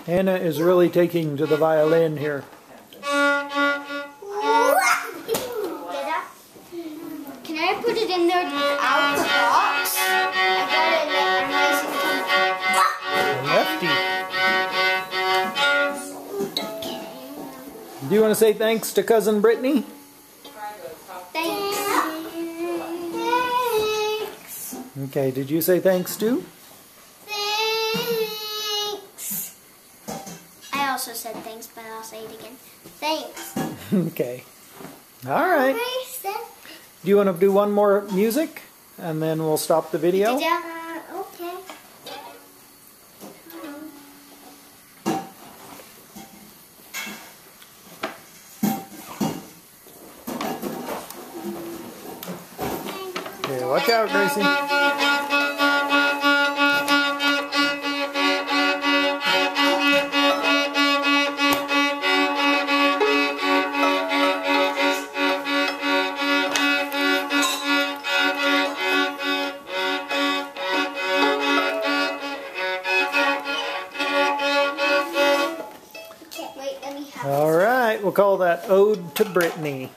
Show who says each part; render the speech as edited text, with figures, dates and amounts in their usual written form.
Speaker 1: Hannah is really taking to the violin here.
Speaker 2: Can I put it in there without the box? I got it
Speaker 1: Lefty. Do you want to say thanks to Cousin Brittany?
Speaker 2: Thanks.
Speaker 1: Okay, did you say thanks too?
Speaker 2: Thanks. I also said thanks, but I'll say it again. Thanks.
Speaker 1: Okay. All right. Do you want to do one more music and then we'll stop the video?
Speaker 2: Okay.
Speaker 1: Okay, watch out, Gracie. All right, we'll call that Ode to Brittany.